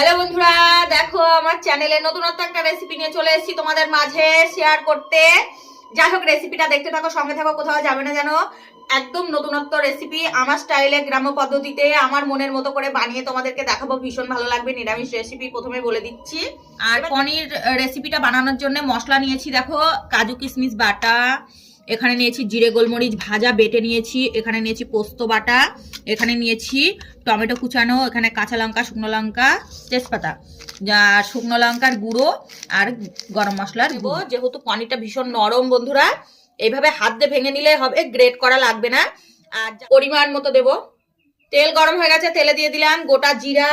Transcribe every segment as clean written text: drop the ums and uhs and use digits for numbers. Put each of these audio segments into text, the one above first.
Hello বন্ধুরা, দেখো আমার চ্যানেলে নতুনত্ব একটা রেসিপি নিয়ে চলে এসেছি তোমাদের মাঝে শেয়ার করতে। যাই হোক, রেসিপিটা দেখতে থাকো, সঙ্গে থাকো, কোথাও যাবে না যেন। একদম নতুনত্ব রেসিপি, আমার স্টাইলে, গ্রাম্য পদ্ধতিতে, আমার মনের মতো করে বানিয়ে তোমাদেরকে দেখাবো। ভীষণ ভালো লাগবে, নিরামিষ রেসিপি প্রথমে বলে দিচ্ছি। আর পনির রেসিপিটা বানানোর জন্য মশলা নিয়েছি, দেখো কাজু কিশমিশ বাটা, এখানে নিয়েছি জিরে গোলমরিচ ভাজা বেটে নিয়েছি, এখানে নিয়েছি পোস্ত বাটা, এখানে নিয়েছি টমেটো কুচানো, এখানে কাঁচা লঙ্কা, শুকনো লঙ্কা, তেজপাতা, শুকনো লঙ্কার গুঁড়ো আর গরম মশলা দেবো। যেহেতু পনিরটা ভীষণ নরম বন্ধুরা, এইভাবে হাত দিয়ে ভেঙে নিলে হবে, গ্রেট করা লাগবে না। আর পরিমাণ মতো দেবো। তেল গরম হয়ে গেছে, তেলে দিয়ে দিলাম গোটা জিরা।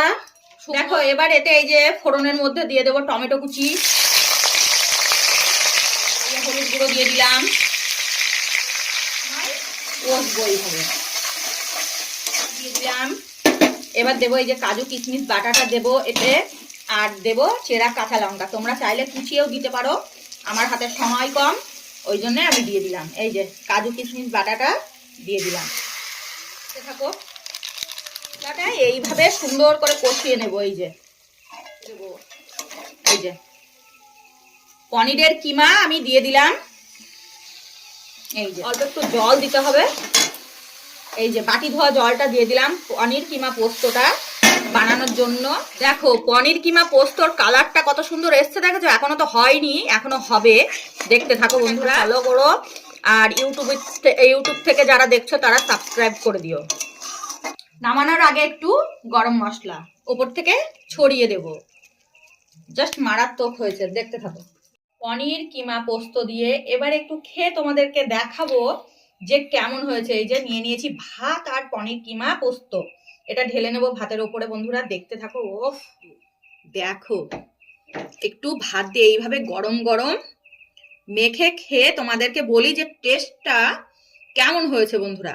দেখো এবার এতে এই যে ফোড়নের মধ্যে দিয়ে দেবো টমেটো কুচি, হলুদ গুঁড়ো দিয়ে দিলাম, দিয়ে দিলাম। এবার দেবো এই যে কাজু কিশমিশ বাটাটা দেবো এতে, আর দেবো চেরা কাঁচা লঙ্কা। তোমরা চাইলে কুচিয়েও দিতে পারো, আমার হাতে সময় কম ওই জন্য আমি দিয়ে দিলাম। এই যে কাজু কিশমিশ বাটাটা দিয়ে দিলাম। থাকো, এইভাবে সুন্দর করে কষিয়ে নেব। এই যে দেবো এই যে পনিরের কিমা আমি দিয়ে দিলাম। এই যে অল্প একটু জল দিতে হবে, এই যে বাটি ধোয়া জলটা দিয়ে দিলাম পনির কিমা পোস্তটা বানানোর জন্য। দেখো পনির কিমা পোস্তর কালারটা কত সুন্দর এসছে, দেখেছো? এখনো তো হয়নি, এখনো হবে। দেখতে থাকো বন্ধুরা, ফলো করো। আর ইউটিউব থেকে যারা দেখছো তারা সাবস্ক্রাইব করে দিও। নামানোর আগে একটু গরম মশলা ওপর থেকে ছড়িয়ে দেব, জাস্ট মারাত্মক হয়েছে। দেখতে থাকো। পনির কিমা পোস্ত দিয়ে এবার একটু খেয়ে তোমাদেরকে দেখাবো যে কেমন হয়েছে। এই যে নিয়ে নিয়েছি ভাত আর পনির কিমা পোস্ত, এটা ঢেলে নেবো ভাতের ওপরে বন্ধুরা। দেখতে থাকো। ওফ, দেখো একটু ভাত দিয়ে এইভাবে গরম গরম মেখে খেয়ে তোমাদেরকে বলি যে টেস্টটা কেমন হয়েছে বন্ধুরা।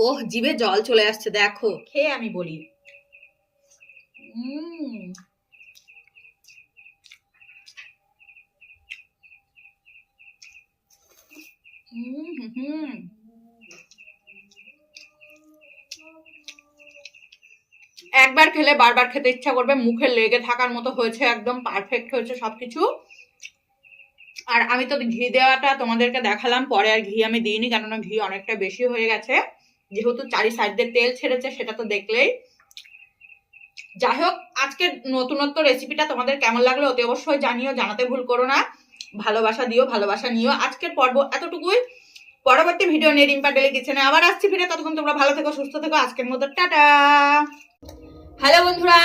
ওহ, জিভে জল চলে আসছে। দেখো খেয়ে আমি বলি। একবার খেলে বারবার খেতে ইচ্ছা করবে, মুখে লেগে থাকার মতো হয়েছে, একদম পারফেক্ট হয়েছে সবকিছু। আর আমি তো ঘি দেওয়াটা তোমাদেরকে দেখালাম, পরে আর ঘি আমি দিইনি, কেননা ঘি অনেকটা বেশি হয়ে গেছে, যেহেতু চারি সাইড দিয়ে তেল ছেড়েছে, সেটা তো দেখলেই। যাই হোক, আজকের নতুনত্ব রেসিপিটা তোমাদের কেমন লাগলো অতি অবশ্যই জানিও, জানাতে ভুল করো না। ভালোবাসা দিও, ভালোবাসা নিও। আজকের পর্ব এতটুকুই। পরবর্তী ভিডিও নিয়ে রিম্পা ডেলি কিচেনে আবার আসছি ফিরে। ততক্ষণ তোমরা ভালো থেকো, সুস্থ থেকো। আজকের মতো টাটা। হ্যালো বন্ধুরা।